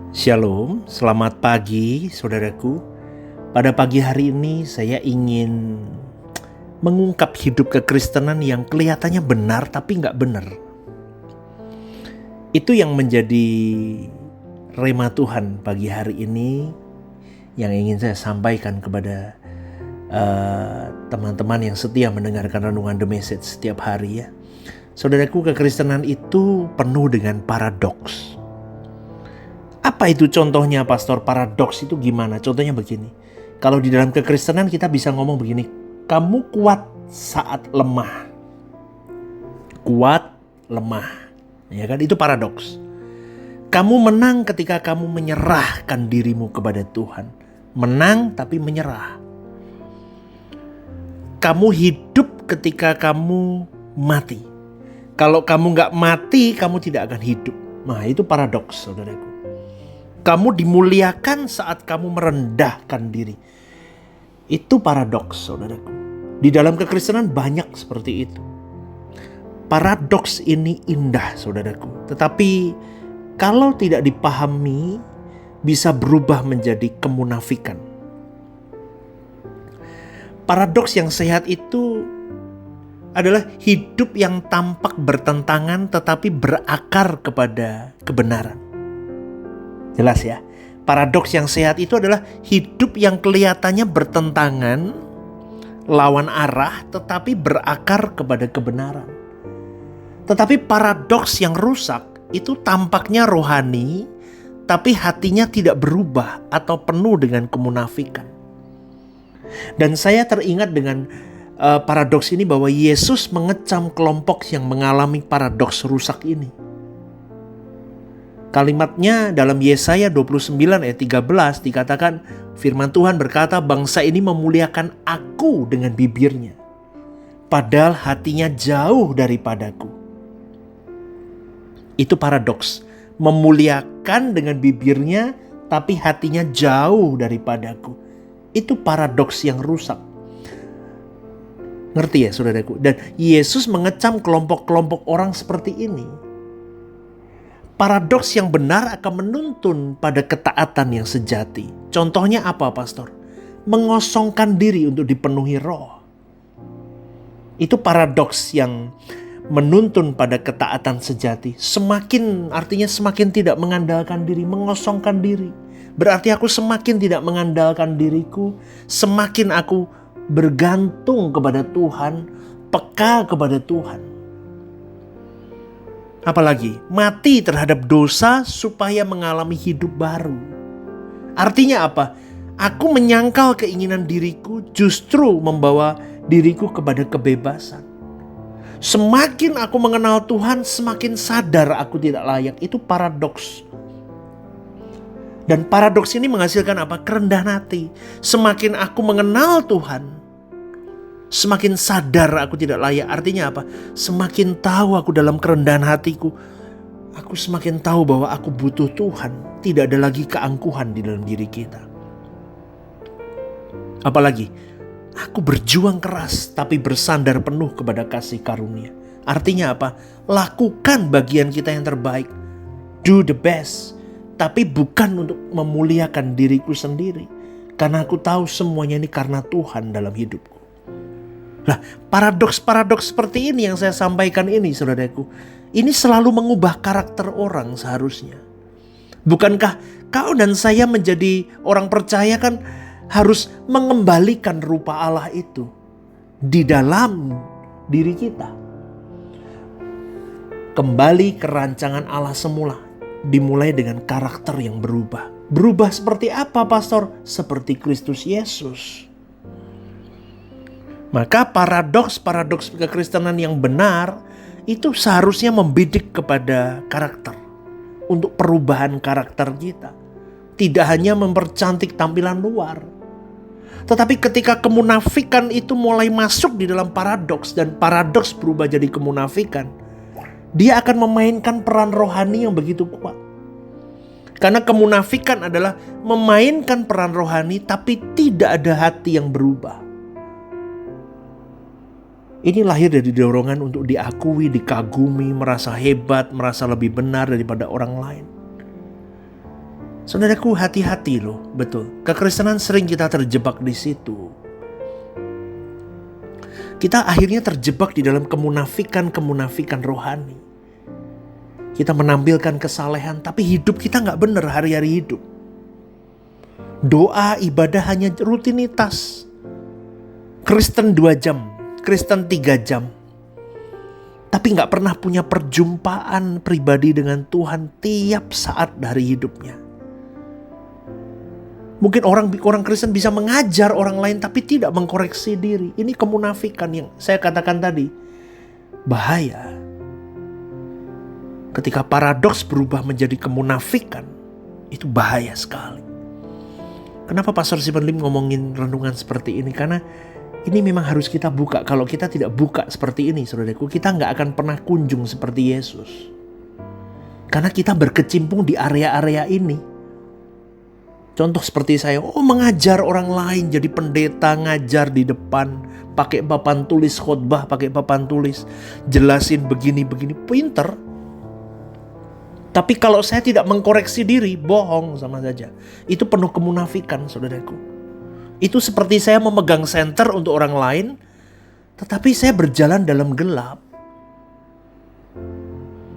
Shalom, selamat pagi saudaraku. Pada pagi hari ini saya ingin mengungkap hidup kekristenan yang kelihatannya benar tapi nggak benar. Itu yang menjadi rema Tuhan pagi hari ini yang ingin saya sampaikan kepada teman-teman yang setia mendengarkan renungan The Message setiap hari ya. Saudaraku, kekristenan itu penuh dengan paradoks. Apa itu contohnya, Pastor? Paradoks itu gimana? Contohnya begini. Kalau di dalam kekristenan kita bisa ngomong begini, kamu kuat saat lemah. Kuat, lemah. Ya kan? Itu paradoks. Kamu menang ketika kamu menyerahkan dirimu kepada Tuhan. Menang tapi menyerah. Kamu hidup ketika kamu mati. Kalau kamu gak mati, kamu tidak akan hidup. Nah, itu paradoks, saudaraku. Kamu dimuliakan saat kamu merendahkan diri. Itu paradoks, saudaraku. Di dalam kekristenan banyak seperti itu. Paradoks ini indah, saudaraku. Tetapi kalau tidak dipahami, bisa berubah menjadi kemunafikan. Paradoks yang sehat itu adalah hidup yang tampak bertentangan tetapi berakar kepada kebenaran. Jelas ya, paradoks yang sehat itu adalah hidup yang kelihatannya bertentangan, lawan arah, tetapi berakar kepada kebenaran. Tetapi paradoks yang rusak itu tampaknya rohani, tapi hatinya tidak berubah atau penuh dengan kemunafikan. Dan saya teringat dengan paradoks ini bahwa Yesus mengecam kelompok yang mengalami paradoks rusak ini. Kalimatnya dalam Yesaya 29 ayat 13 dikatakan, firman Tuhan berkata, bangsa ini memuliakan aku dengan bibirnya, padahal hatinya jauh daripadaku. Itu paradoks, memuliakan dengan bibirnya tapi hatinya jauh daripadaku. Itu paradoks yang rusak. Ngerti ya saudaraku? Dan Yesus mengecam kelompok-kelompok orang seperti ini. Paradoks yang benar akan menuntun pada ketaatan yang sejati. Contohnya apa, Pastor? Mengosongkan diri untuk dipenuhi roh. Itu paradoks yang menuntun pada ketaatan sejati. Artinya semakin tidak mengandalkan diri, mengosongkan diri. Berarti aku semakin tidak mengandalkan diriku, semakin aku bergantung kepada Tuhan, peka kepada Tuhan. Apalagi mati terhadap dosa supaya mengalami hidup baru. Artinya apa? Aku menyangkal keinginan diriku justru membawa diriku kepada kebebasan. Semakin aku mengenal Tuhan, semakin sadar aku tidak layak. Itu paradoks. Dan paradoks ini menghasilkan apa? Kerendahan hati. Semakin aku mengenal Tuhan, semakin sadar aku tidak layak. Artinya apa? Semakin tahu aku dalam kerendahan hatiku, aku semakin tahu bahwa aku butuh Tuhan. Tidak ada lagi keangkuhan di dalam diri kita. Apalagi, aku berjuang keras tapi bersandar penuh kepada kasih karunia. Artinya apa? Lakukan bagian kita yang terbaik. Do the best. Tapi bukan untuk memuliakan diriku sendiri. Karena aku tahu semuanya ini karena Tuhan dalam hidupku. Nah, paradoks-paradoks seperti ini yang saya sampaikan ini, saudaraku, ini selalu mengubah karakter orang seharusnya. Bukankah kau dan saya menjadi orang percaya kan harus mengembalikan rupa Allah itu di dalam diri kita. Kembali ke rancangan Allah semula, dimulai dengan karakter yang berubah. Berubah seperti apa, Pastor? Seperti Kristus Yesus. Maka paradoks kekristenan yang benar itu seharusnya membidik kepada karakter. Untuk perubahan karakter kita. Tidak hanya mempercantik tampilan luar. Tetapi ketika kemunafikan itu mulai masuk di dalam paradoks dan paradoks berubah jadi kemunafikan, dia akan memainkan peran rohani yang begitu kuat. Karena kemunafikan adalah memainkan peran rohani tapi tidak ada hati yang berubah. Ini lahir dari dorongan untuk diakui, dikagumi, merasa hebat, merasa lebih benar daripada orang lain. Saudaraku, hati-hati loh, betul. Kekristenan sering kita terjebak di situ. Kita akhirnya terjebak di dalam kemunafikan rohani. Kita menampilkan kesalehan, tapi hidup kita gak benar hari-hari hidup. Doa, ibadah hanya rutinitas. Kristen 2 jam, Kristen 3 jam. Tapi gak pernah punya perjumpaan pribadi dengan Tuhan tiap saat dari hidupnya. Mungkin orang Kristen bisa mengajar orang lain tapi tidak mengkoreksi diri. Ini kemunafikan yang saya katakan tadi. Bahaya. Ketika paradoks berubah menjadi kemunafikan, itu bahaya sekali. Kenapa Pastor Stephen Lim ngomongin renungan seperti ini? Karena ini memang harus kita buka. Kalau kita tidak buka seperti ini, saudaraku, kita nggak akan pernah kunjung seperti Yesus. Karena kita berkecimpung di area-area ini. Contoh seperti saya, mengajar orang lain jadi pendeta, ngajar di depan, pakai papan tulis khotbah, pakai papan tulis, jelasin begini-begini, pinter. Tapi kalau saya tidak mengkoreksi diri, bohong sama saja. Itu penuh kemunafikan, saudaraku. Itu seperti saya memegang senter untuk orang lain, tetapi saya berjalan dalam gelap.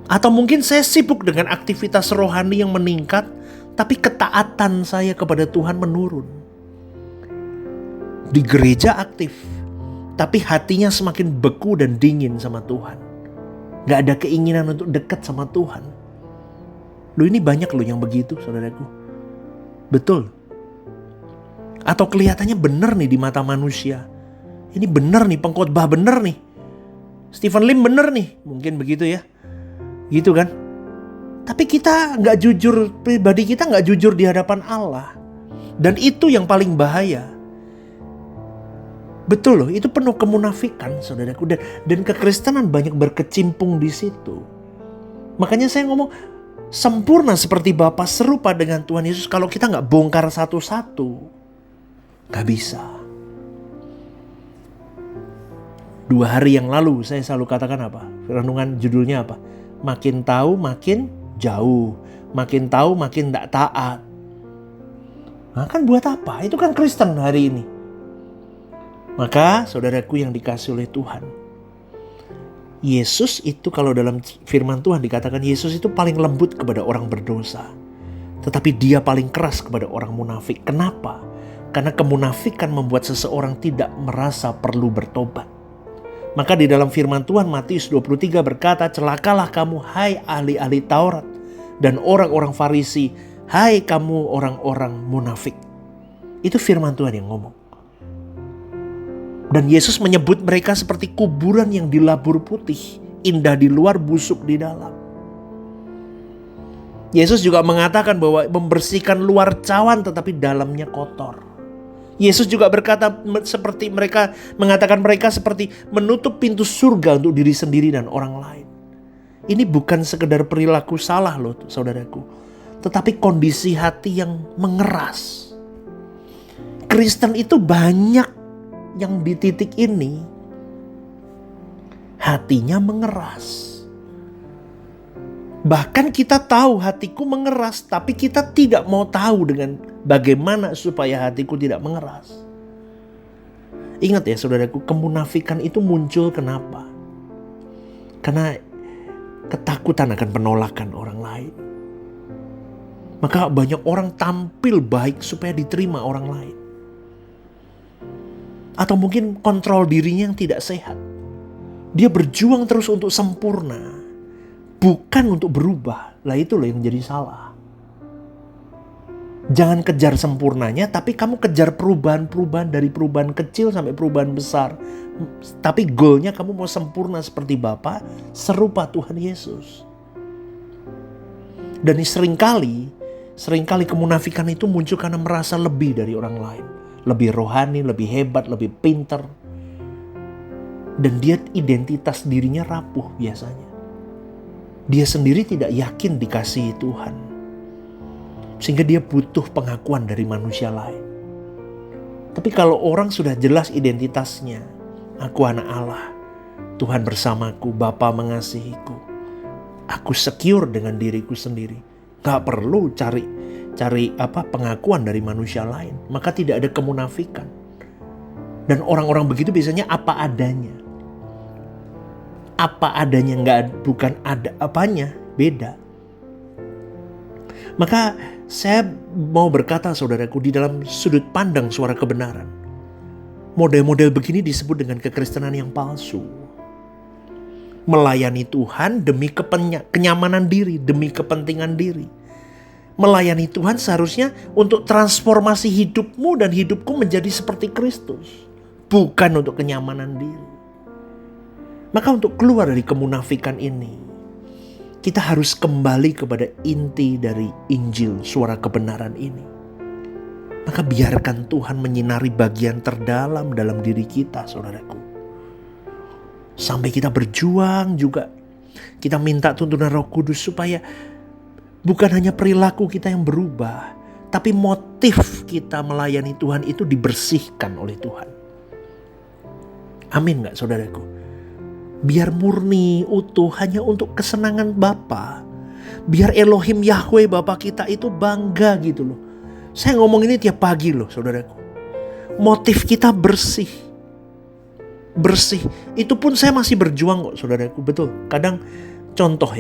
Atau mungkin saya sibuk dengan aktivitas rohani yang meningkat, tapi ketaatan saya kepada Tuhan menurun. Di gereja aktif, tapi hatinya semakin beku dan dingin sama Tuhan. Gak ada keinginan untuk dekat sama Tuhan. Loh, ini banyak loh yang begitu, saudaraku. Betul. Atau kelihatannya benar nih di mata manusia. Ini benar nih, pengkhotbah benar nih. Stephen Lim benar nih, mungkin begitu ya. Gitu kan. Tapi kita gak jujur, pribadi kita gak jujur di hadapan Allah. Dan itu yang paling bahaya. Betul loh, itu penuh kemunafikan, saudaraku. Dan kekristenan banyak berkecimpung di situ. Makanya saya ngomong, sempurna seperti Bapa, serupa dengan Tuhan Yesus. Kalau kita gak bongkar satu-satu, gak bisa. 2 hari yang lalu saya selalu katakan apa? Renungan judulnya apa? Makin tahu makin jauh, makin tahu makin tidak taat. Nah, kan buat apa? Itu kan Kristen hari ini. Maka saudaraku yang dikasih oleh Tuhan, Yesus itu kalau dalam firman Tuhan dikatakan Yesus itu paling lembut kepada orang berdosa, tetapi dia paling keras kepada orang munafik. Kenapa? Karena kemunafikan membuat seseorang tidak merasa perlu bertobat. Maka di dalam firman Tuhan Matius 23 berkata, celakalah kamu hai ahli-ahli Taurat dan orang-orang Farisi, hai kamu orang-orang munafik. Itu firman Tuhan yang ngomong. Dan Yesus menyebut mereka seperti kuburan yang dilabur putih, indah di luar, busuk di dalam. Yesus juga mengatakan bahwa membersihkan luar cawan tetapi dalamnya kotor. Yesus juga berkata seperti mereka, mengatakan mereka seperti menutup pintu surga untuk diri sendiri dan orang lain. Ini bukan sekedar perilaku salah loh saudaraku, tetapi kondisi hati yang mengeras. Kristen itu banyak yang di titik ini hatinya mengeras. Bahkan kita tahu hatiku mengeras, tapi kita tidak mau tahu dengan bagaimana supaya hatiku tidak mengeras. Ingat ya saudaraku, kemunafikan itu muncul kenapa? Karena ketakutan akan penolakan orang lain. Maka banyak orang tampil baik supaya diterima orang lain. Atau mungkin kontrol dirinya yang tidak sehat. Dia berjuang terus untuk sempurna, bukan untuk berubah. Lah itu loh yang jadi salah. Jangan kejar sempurnanya, tapi kamu kejar perubahan-perubahan dari perubahan kecil sampai perubahan besar. Tapi goalnya kamu mau sempurna seperti Bapa, serupa Tuhan Yesus. Dan seringkali kemunafikan itu muncul karena merasa lebih dari orang lain. Lebih rohani, lebih hebat, lebih pintar. Dan dia identitas dirinya rapuh biasanya. Dia sendiri tidak yakin dikasihi Tuhan. Sehingga dia butuh pengakuan dari manusia lain. Tapi kalau orang sudah jelas identitasnya, aku anak Allah, Tuhan bersamaku, Bapa mengasihiku, aku secure dengan diriku sendiri. Gak perlu cari cari pengakuan dari manusia lain. Maka tidak ada kemunafikan. Dan orang-orang begitu biasanya apa adanya. Apa adanya, bukan ada apanya, beda. Maka saya mau berkata saudaraku, di dalam sudut pandang suara kebenaran, model-model begini disebut dengan kekristenan yang palsu. Melayani Tuhan demi kenyamanan diri, demi kepentingan diri. Melayani Tuhan seharusnya untuk transformasi hidupmu dan hidupku menjadi seperti Kristus, bukan untuk kenyamanan diri. Maka untuk keluar dari kemunafikan ini, kita harus kembali kepada inti dari Injil, suara kebenaran ini. Maka biarkan Tuhan menyinari bagian terdalam dalam diri kita, saudaraku. Sampai kita berjuang juga. Kita minta tuntunan Roh Kudus supaya bukan hanya perilaku kita yang berubah, tapi motif kita melayani Tuhan itu dibersihkan oleh Tuhan. Amin gak saudaraku? Biar murni, utuh, hanya untuk kesenangan Bapa. Biar Elohim Yahweh Bapa kita itu bangga gitu loh. Saya ngomong ini tiap pagi loh saudaraku. Motif kita bersih. Bersih. Itu pun saya masih berjuang kok saudaraku. Betul. Kadang contoh.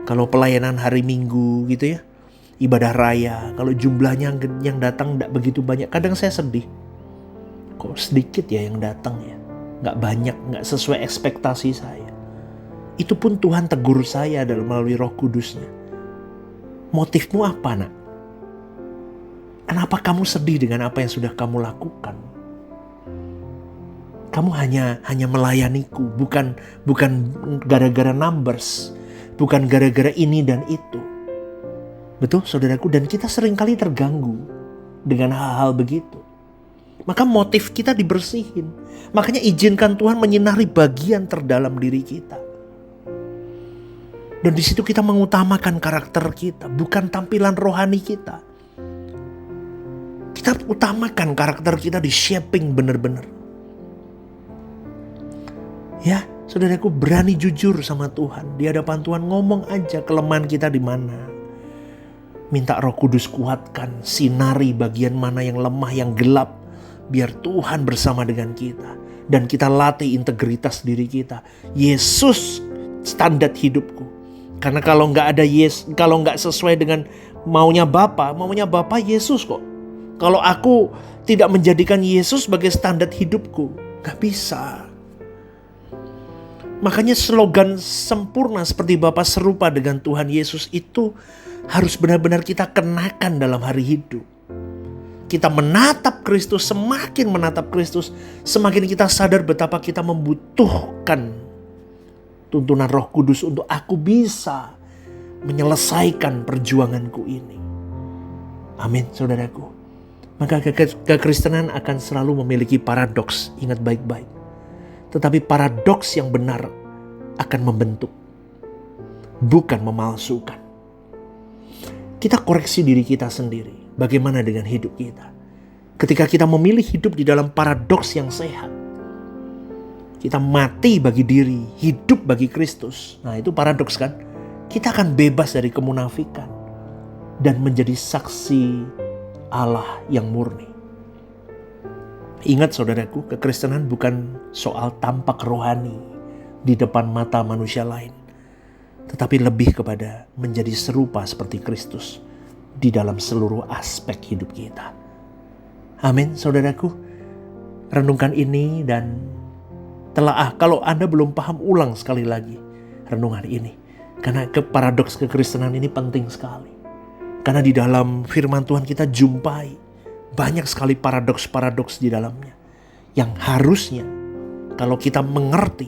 Kalau pelayanan hari Minggu gitu ya. Ibadah raya. Kalau jumlahnya yang datang tidak begitu banyak. Kadang saya sedih. Kok sedikit ya yang datang ya. Gak banyak, gak sesuai ekspektasi saya. Itu pun Tuhan tegur saya melalui Roh Kudusnya. Motifmu apa nak? Kenapa kamu sedih dengan apa yang sudah kamu lakukan? Kamu hanya melayaniku, bukan gara-gara numbers, bukan gara-gara ini dan itu. Betul saudaraku, dan kita seringkali terganggu dengan hal-hal begitu. Maka motif kita dibersihin. Makanya izinkan Tuhan menyinari bagian terdalam diri kita. Dan di situ kita mengutamakan karakter kita, bukan tampilan rohani kita. Kita utamakan karakter kita di shaping benar-benar. Ya, saudaraku, berani jujur sama Tuhan. Di hadapan Tuhan ngomong aja kelemahan kita di mana. Minta Roh Kudus kuatkan, sinari bagian mana yang lemah, yang gelap. Biar Tuhan bersama dengan kita. Dan kita latih integritas diri kita. Yesus standar hidupku. Karena kalau nggak ada kalau nggak sesuai dengan maunya Bapa Yesus kok. Kalau aku tidak menjadikan Yesus sebagai standar hidupku, nggak bisa. Makanya slogan sempurna seperti Bapa serupa dengan Tuhan Yesus itu harus benar-benar kita kenakan dalam hari hidup. Kita menatap Kristus, semakin menatap Kristus, semakin kita sadar betapa kita membutuhkan tuntunan Roh Kudus untuk aku bisa menyelesaikan perjuanganku ini. Amin, saudaraku. Maka kekristenan akan selalu memiliki paradoks, ingat baik-baik. Tetapi paradoks yang benar akan membentuk, bukan memalsukan. Kita koreksi diri kita sendiri. Bagaimana dengan hidup kita? Ketika kita memilih hidup di dalam paradoks yang sehat. Kita mati bagi diri, hidup bagi Kristus. Nah itu paradoks kan? Kita akan bebas dari kemunafikan. Dan menjadi saksi Allah yang murni. Ingat saudaraku, kekristenan bukan soal tampak rohani di depan mata manusia lain. Tetapi lebih kepada menjadi serupa seperti Kristus di dalam seluruh aspek hidup kita. Amin, saudaraku. Renungkan ini dan telaah. Kalau Anda belum paham, ulang sekali lagi renungan ini. Karena paradoks kekristenan ini penting sekali. Karena di dalam firman Tuhan kita jumpai banyak sekali paradoks-paradoks di dalamnya. Yang harusnya kalau kita mengerti,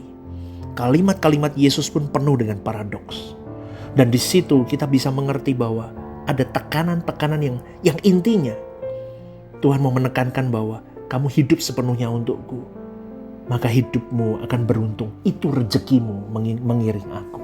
kalimat-kalimat Yesus pun penuh dengan paradoks. Dan di situ kita bisa mengerti bahwa ada tekanan-tekanan yang intinya Tuhan mau menekankan bahwa kamu hidup sepenuhnya untukku. Maka hidupmu akan beruntung. Itu rezekimu mengiring aku.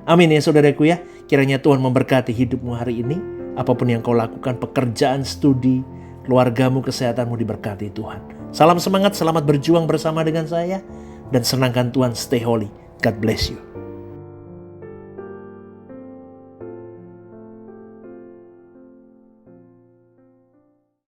Amin ya saudaraku ya. Kiranya Tuhan memberkati hidupmu hari ini. Apapun yang kau lakukan, pekerjaan, studi, keluargamu, kesehatanmu diberkati Tuhan. Salam semangat, selamat berjuang bersama dengan saya. Dan senangkan Tuhan, stay holy. God bless you.